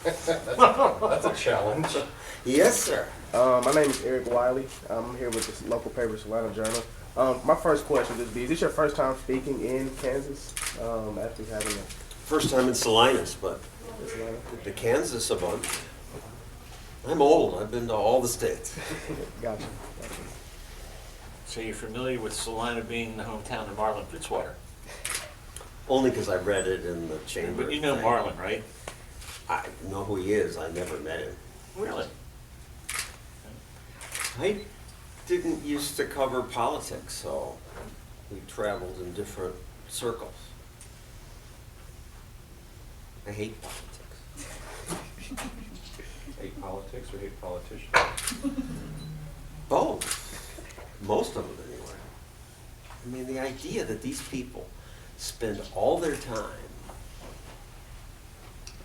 That's a challenge. Yes, sir. My name is Eric Wiley. I'm here with the local paper, Salina Journal. My first question would be, is this your first time speaking in Kansas after having a First time in Salinas, but Salina? to Kansas a bunch. I'm old. I've been to all the states. Gotcha. So you're familiar with Salina being the hometown of Marlon Fitzwater? Only because I read it in the chamber. But you know thing. Marlon, right? I know who he is. I never met him. Really? I didn't used to cover politics, so we traveled in different circles. I hate politics. Hate politics or hate politicians? Both. Most of them, anyway. I mean, the idea that these people spend all their time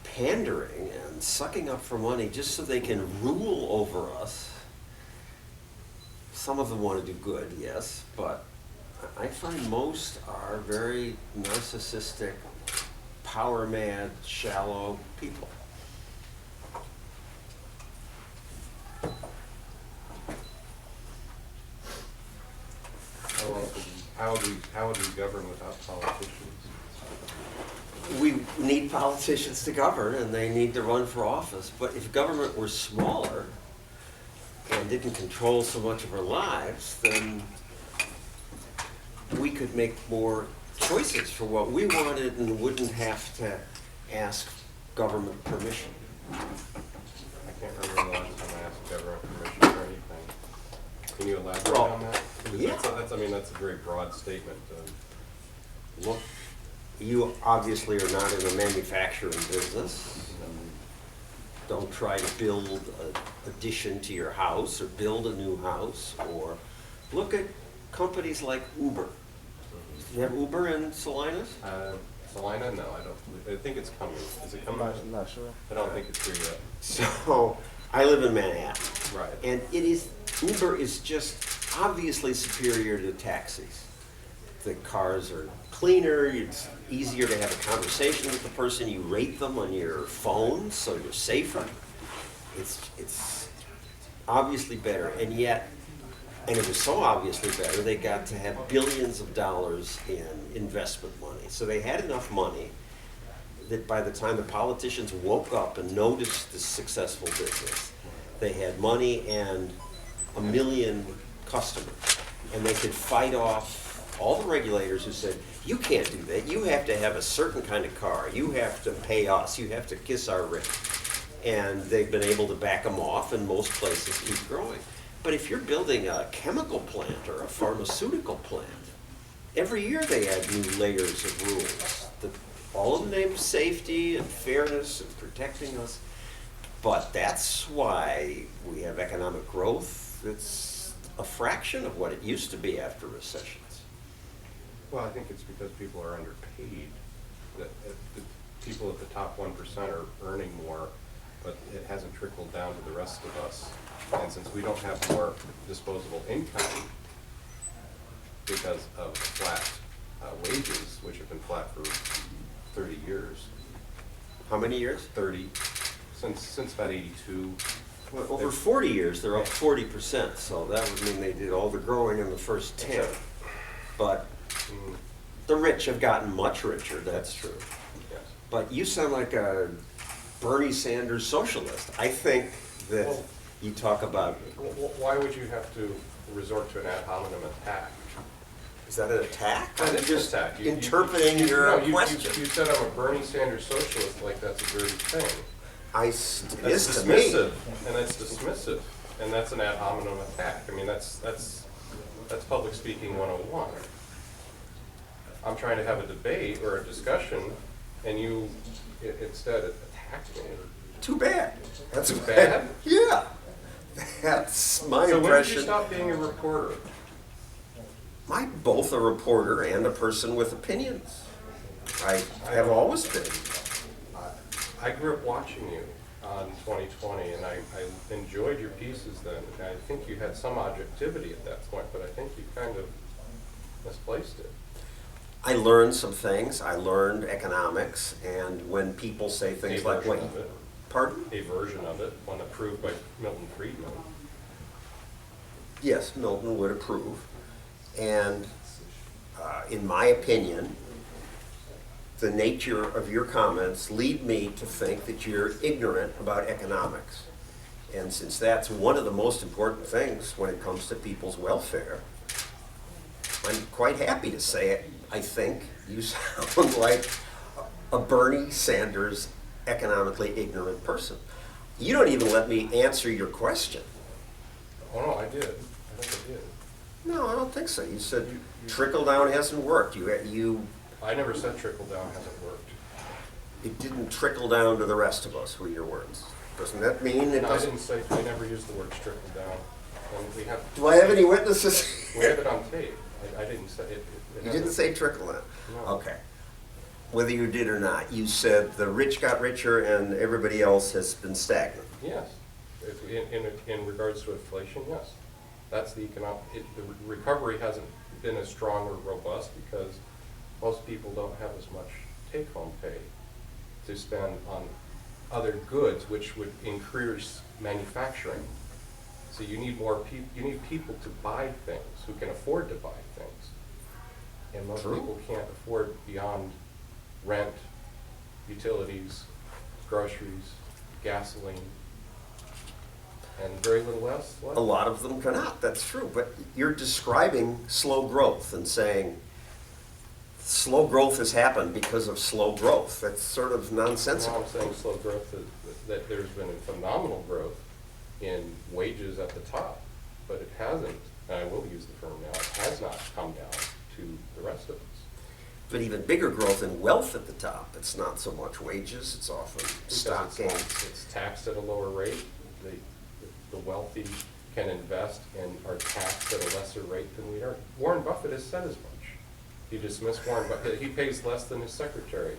pandering and sucking up for money just so they can rule over us. Some of them want to do good, yes, but I find most are very narcissistic, power-mad, shallow people. How would we govern without politicians? We need politicians to govern, and they need to run for office. But if government were smaller and didn't control so much of our lives, then we could make more choices for what we wanted and wouldn't have to ask government permission. I can't remember the last time I asked government permission for anything. Can you elaborate Well, on that? Because yeah. that's a very broad statement. Look, you obviously are not in the manufacturing business. Don't try to build an addition to your house or build a new house, or look at companies like Uber. You have Uber in Salinas? Salina? No, I don't. I think it's coming. Is it I'm coming? not sure. I don't think it's here yet. So, I live in Manhattan. Right. And Uber is just obviously superior to taxis. The cars are cleaner, it's easier to have a conversation with the person, you rate them on your phone, so you're safer. It's obviously better, and yet, and it was so obviously better, they got to have billions of dollars in investment money. So they had enough money that by the time the politicians woke up and noticed this successful business, they had money and 1 million customers. And they could fight off all the regulators who said, you can't do that. You have to have a certain kind of car. You have to pay us. You have to kiss our ring. And they've been able to back them off, and most places keep growing. But if you're building a chemical plant or a pharmaceutical plant, every year they add new layers of rules. All in the name of safety and fairness and protecting us. But that's why we have economic growth. It's a fraction of what it used to be after recessions. Well, I think it's because people are underpaid. That the people at the top 1% are earning more, but it hasn't trickled down to the rest of us. And since we don't have more disposable income because of flat wages, which have been flat for 30 years. How many years? 30, since about 82. Well, over 40 years, they're up 40%, so that would mean they did all the growing in the first 10. But the rich have gotten much richer, that's true. Yes. But you sound like a Bernie Sanders socialist. I think that Well- you talk about, Why would you have to resort to an ad hominem attack? is that an attack? That I'm is just attack. interpreting No, your you question. You said I'm a Bernie Sanders socialist, like that's a dirty thing. It That's is to me. dismissive, and that's dismissive, and that's an ad hominem attack. I mean, that's public speaking 101. I'm trying to have a debate or a discussion, and you instead attack me. Too bad. That's Too bad? Yeah. That's my So when did you impression. stop being a reporter? I'm both a reporter and a person with opinions. I have always been. I grew up watching you on 2020, and I enjoyed your pieces then. And I think you had some objectivity at that point, but I think you kind of misplaced it. I learned some things. I learned economics, and when people say things A like, version wait, of it. pardon? A version of it, one approved by Milton Friedman. Yes, Milton would approve. And in my opinion, the nature of your comments lead me to think that you're ignorant about economics. And since that's one of the most important things when it comes to people's welfare, I'm quite happy to say it. I think you sound like a Bernie Sanders economically ignorant person. You don't even let me answer your question. Oh, no, I did. I think I did. No, I don't think so. You said trickle down hasn't worked. I never said trickle down hasn't worked. It didn't trickle down to the rest of us, were your words. Doesn't that mean it No, I doesn't? didn't say, I never used the word trickle down. And we have. Do I have any witnesses? We have it on tape. I didn't say it. You didn't say trickle down? No. Okay. Whether you did or not, you said the rich got richer and everybody else has been stagnant. Yes. In regards to inflation, yes. That's the economic, the recovery hasn't been as strong or robust because most people don't have as much take-home pay to spend on other goods, which would increase manufacturing. So you need more people, you need people to buy things, who can afford to buy things. And most True. people can't afford beyond rent, utilities, groceries, gasoline, and very little else left. A lot of them cannot, that's true. But you're describing slow growth and saying slow growth has happened because of slow growth. That's sort of Now nonsensical. I'm saying slow growth, that there's been a phenomenal growth in wages at the top, but it hasn't, and I will use the term now, it has not come down to the rest of us. But even bigger growth in wealth at the top. It's not so much wages, it's often Because stock it's gains. it's taxed at a lower rate. The wealthy can invest and are taxed at a lesser rate than we are. Warren Buffett has said as much. You dismiss Warren Buffett, he pays less than his secretary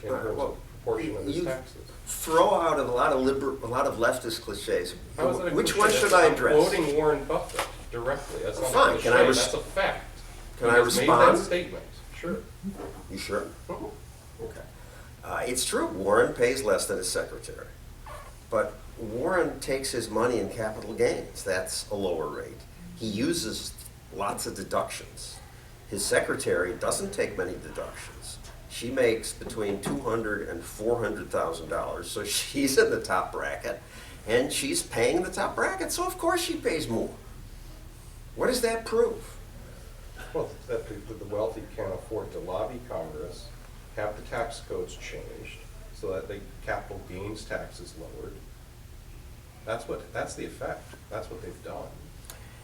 in terms Well, of proportion of his you taxes. throw out a lot of leftist cliches. How is that a Which cliche? one should I I'm address? quoting Warren Buffett directly. That's not Fine. a Can I cliche, that's a fact. Can He I has made respond? that statement, sure. You sure? Mhm. Okay. It's true, Warren pays less than his secretary. But Warren takes his money in capital gains. That's a lower rate. He uses lots of deductions. His secretary doesn't take many deductions. She makes between $200,000 and $400,000, so she's in the top bracket, and she's paying the top bracket, so of course she pays more. What does that prove? Well, that the wealthy can afford to lobby Congress, have the tax codes changed so that the capital gains tax is lowered. That's the effect. That's what they've done.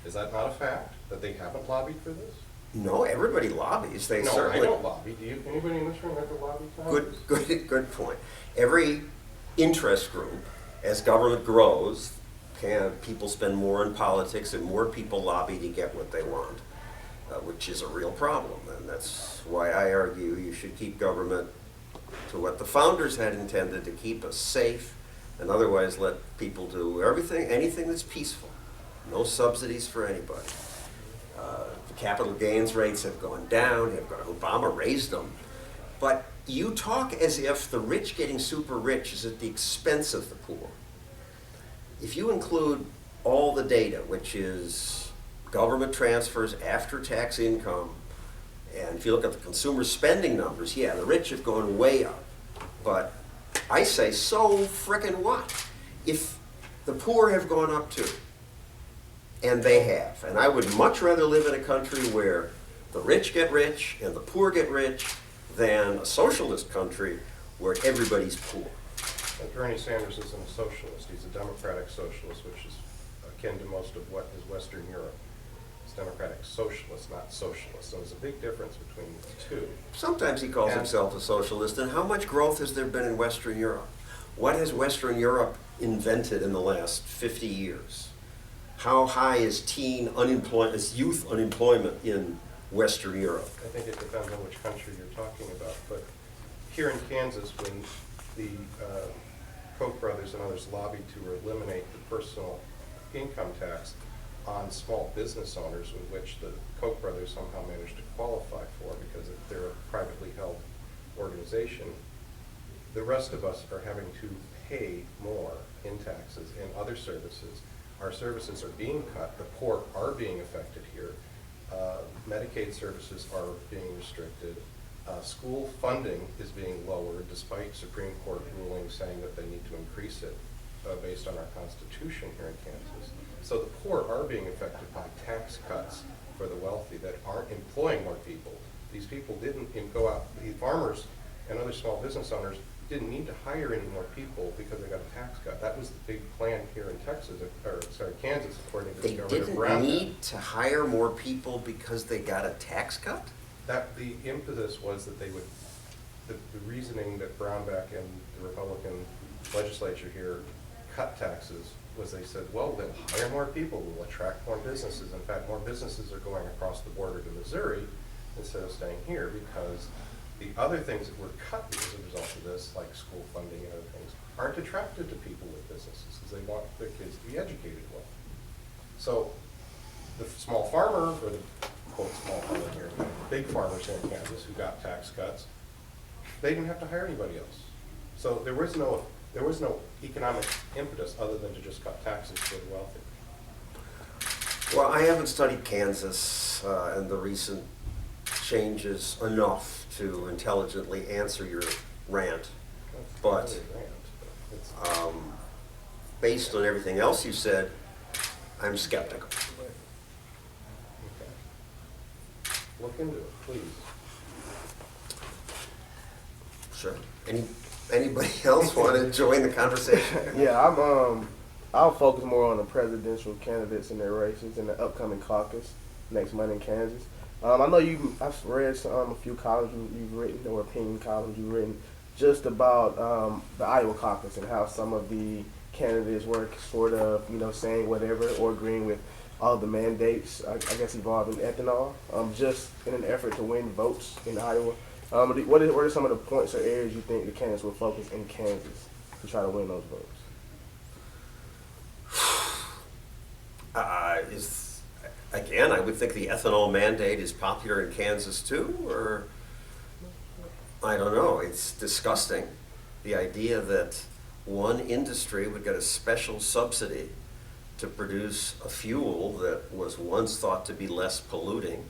Is that not a fact, that they haven't lobbied for this? No, everybody lobbies. They No, I certainly. don't lobby. Do you, anybody in this room ever lobby Congress? Good point. Every interest group, as government grows, people spend more in politics and more people lobby to get what they want, which is a real problem. And that's why I argue you should keep government to what the founders had intended, to keep us safe and otherwise let people do anything that's peaceful. No subsidies for anybody. The capital gains rates have gone down. Obama raised them. But you talk as if the rich getting super rich is at the expense of the poor. If you include all the data, which is government transfers, after-tax income, and if you look at the consumer spending numbers, yeah, the rich have gone way up. But I say, so frickin' what? If the poor have gone up too, and they have, and I would much rather live in a country where the rich get rich and the poor get rich than a socialist country where everybody's poor. Bernie Sanders isn't a socialist. He's a democratic socialist, which is akin to most of what is Western Europe. It's democratic socialist, not socialist. So there's a big difference between the two. Sometimes he calls himself a socialist, and how much growth has there been in Western Europe? What has Western Europe invented in the last 50 years? How high is youth unemployment in Western Europe? I think it depends on which country you're talking about. But here in Kansas, when the Koch brothers and others lobbied to eliminate the personal income tax, on small business owners, in which the Koch brothers somehow managed to qualify for because they're a privately held organization. The rest of us are having to pay more in taxes and other services. Our services are being cut, the poor are being affected here. Medicaid services are being restricted. School funding is being lowered despite Supreme Court rulings saying that they need to increase it based on our Constitution here in Kansas. So the poor are being affected by tax cuts for the wealthy that aren't employing more people. These people didn't go out, the farmers and other small business owners didn't need to hire any more people because they got a tax cut. That was the big plan here in Kansas, according to They Governor didn't Brown. need to hire more people because they got a tax cut? That the impetus was that they would, the reasoning that Brownback and the Republican legislature here cut taxes was they said, well, they'll hire more people, we'll attract more businesses. In fact, more businesses are going across the border to Missouri instead of staying here because the other things that were cut as a result of this, like school funding and other things, aren't attractive to people with businesses because they want their kids to be educated well. So the small farmer, or the quote small farmer here, big farmers here in Kansas who got tax cuts, they didn't have to hire anybody else. So there was no economic impetus other than to just cut taxes for the wealthy. Well, I haven't studied Kansas and the recent changes enough to intelligently answer your rant, but It's really grand, but based on everything else you said, I'm skeptical. okay. Look into it, please. Sure. Anybody else want to join the conversation? Yeah, I'll focus more on the presidential candidates and their races in the upcoming caucus next month in Kansas. I know I've read a few columns you've written, or opinion columns you've written, just about the Iowa caucus and how some of the candidates were sort of, saying whatever or agreeing with all the mandates, I guess involving ethanol, just in an effort to win votes in Iowa. What are some of the points or areas you think the candidates will focus in Kansas to try to win those votes? Again, I would think the ethanol mandate is popular in Kansas too, or I don't know. It's disgusting. The idea that one industry would get a special subsidy to produce a fuel that was once thought to be less polluting,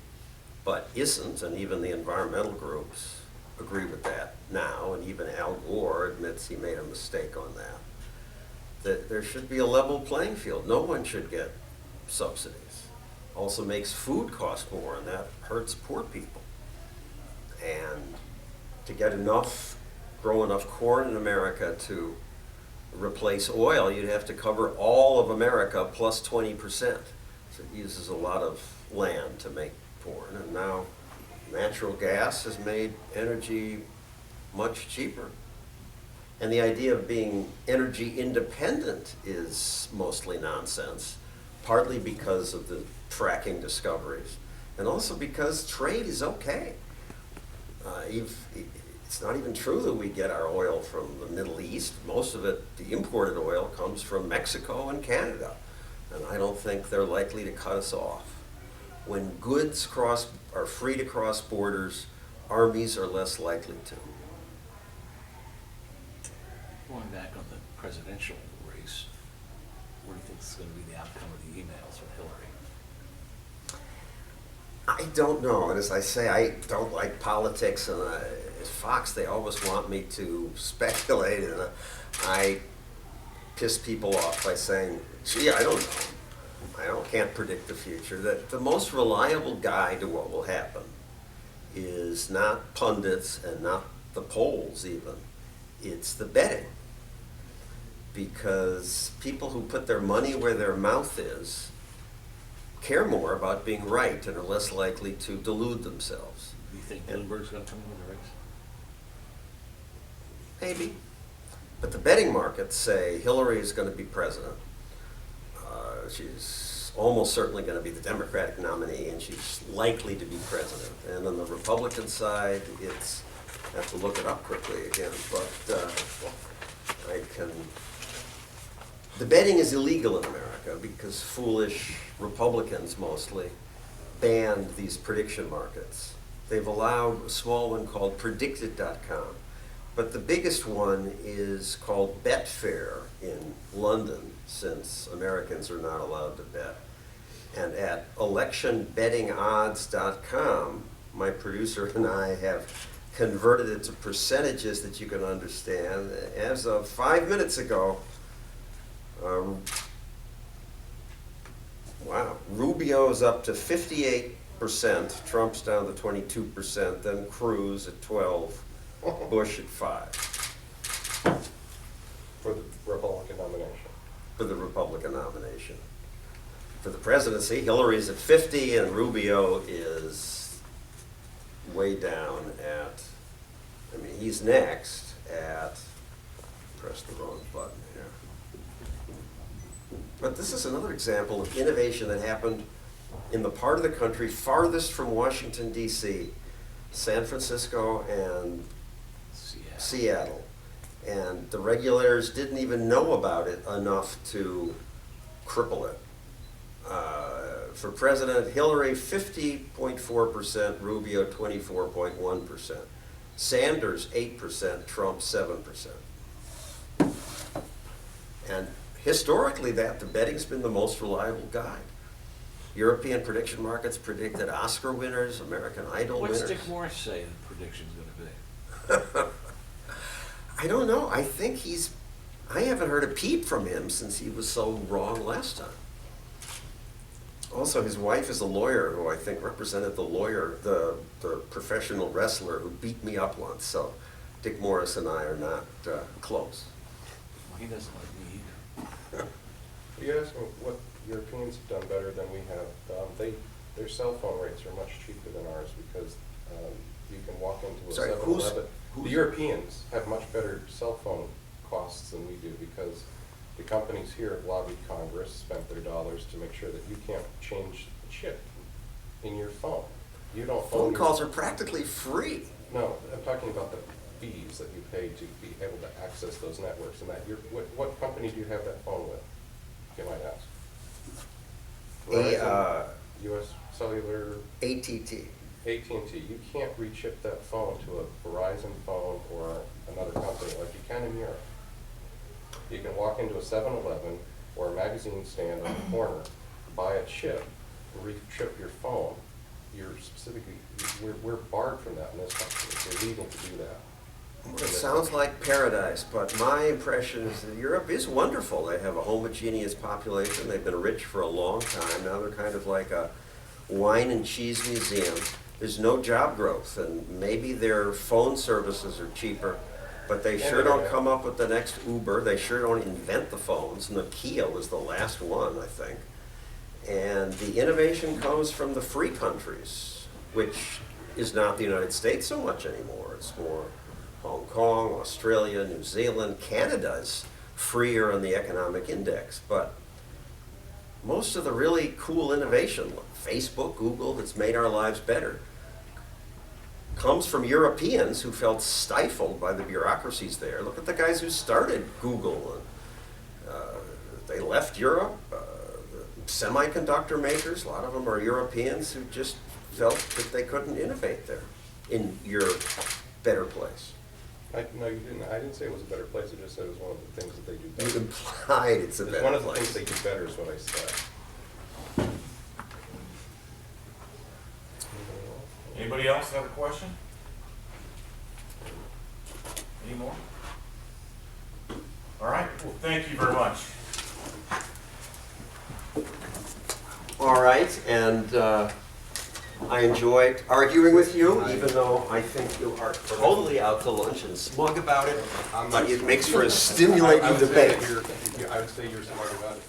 but isn't, and even the environmental groups agree with that now, and even Al Gore admits he made a mistake on that. That there should be a level playing field. No one should get subsidies. Also makes food cost more, and that hurts poor people. And to get grow enough corn in America to replace oil, you'd have to cover all of America plus 20%. So it uses a lot of land to make corn, and now natural gas has made energy much cheaper. And the idea of being energy independent is mostly nonsense, partly because of the fracking discoveries, and also because trade is okay. It's not even true that we get our oil from the Middle East. Most of it, the imported oil, comes from Mexico and Canada, and I don't think they're likely to cut us off. When goods are free to cross borders, armies are less likely to. Going back on the presidential race, what do you think is going to be the outcome of the emails with Hillary? I don't know, and as I say, I don't like politics, and at Fox they always want me to speculate, and I piss people off by saying, gee, I don't know. Can't predict the future. The most reliable guide to what will happen is not pundits and not the polls even. It's the betting. Because people who put their money where their mouth is care more about being right and are less likely to delude themselves. Do you think Bloomberg's going to come into the race? Maybe. But the betting markets say Hillary is going to be president. She's almost certainly going to be the Democratic nominee, and she's likely to be president. And on the Republican side, I have to look it up quickly again, but I can The betting is illegal in America because foolish Republicans mostly banned these prediction markets. They've allowed a small one called Predicted.com. But the biggest one is called Betfair in London, since Americans are not allowed to bet. And at electionbettingodds.com, my producer and I have converted it to percentages that you can understand. As of 5 minutes ago, wow, Rubio's up to 58%, Trump's down to 22%, then Cruz at 12%. Bush at 5% For the Republican nomination. for the Republican nomination. For the presidency, Hillary's at 50% and Rubio is way down at, I mean, he's next at, press the wrong button here. But this is another example of innovation that happened in the part of the country farthest from Washington, D.C., San Francisco and Seattle. And the regulators didn't even know about it enough to cripple it. For President, Hillary 50.4%, Rubio 24.1%, Sanders 8%, Trump 7%. And historically the betting's been the most reliable guide. European prediction markets predicted Oscar winners, American Idol What's winners. Dick Morris say the prediction's gonna be? I don't know. I think I haven't heard a peep from him since he was so wrong last time. Also, his wife is a lawyer who I think represented the professional wrestler who beat me up once. So Dick Morris and I are not close. Well, he doesn't like me either. You ask me what Europeans have done better than we have. Their cell phone rates are much cheaper than ours because you can walk into a Sorry, 7-Eleven. who's- The Europeans have much better cell phone costs than we do because the companies here have lobbied Congress, spent their dollars to make sure that you can't change the chip in your phone. You don't Phone own your- calls are practically free. No, I'm talking about the fees that you pay to be able to access those networks and that. What company do you have that phone with, if you might ask? Verizon, US Cellular, ATT. AT&T. You can't rechip that phone to a Verizon phone or another company like you can in Europe. You can walk into a 7-Eleven or a magazine stand on the corner, buy a chip, rechip your phone. We're barred from that in this country. It's illegal to do that. It sounds like paradise, but my impression is that Europe is wonderful. They have a homogeneous population. They've been rich for a long time. Now they're kind of like a wine and cheese museum. There's no job growth, and maybe their phone services are cheaper, but they sure don't come up with the next Uber. They sure don't invent the phones. Nokia was the last one, I think. And the innovation comes from the free countries, which is not the United States so much anymore. It's more Hong Kong, Australia, New Zealand. Canada's freer on the economic index, but most of the really cool innovation, like Facebook, Google, that's made our lives better, comes from Europeans who felt stifled by the bureaucracies there. Look at the guys who started Google. They left Europe. The semiconductor makers, a lot of them are Europeans who just felt that they couldn't innovate there in your better place. No, you didn't. I didn't say it was a better place. I just said it was one of the things that they do You better. implied it's a It's better one of the place. things they do better is what I said. Anybody else have a question? Any more? All right, well, thank you very much. All right, and I enjoyed arguing with you, even though I think you are totally out to lunch and smug about it, but it makes for a stimulating debate. I would say you're smart about it.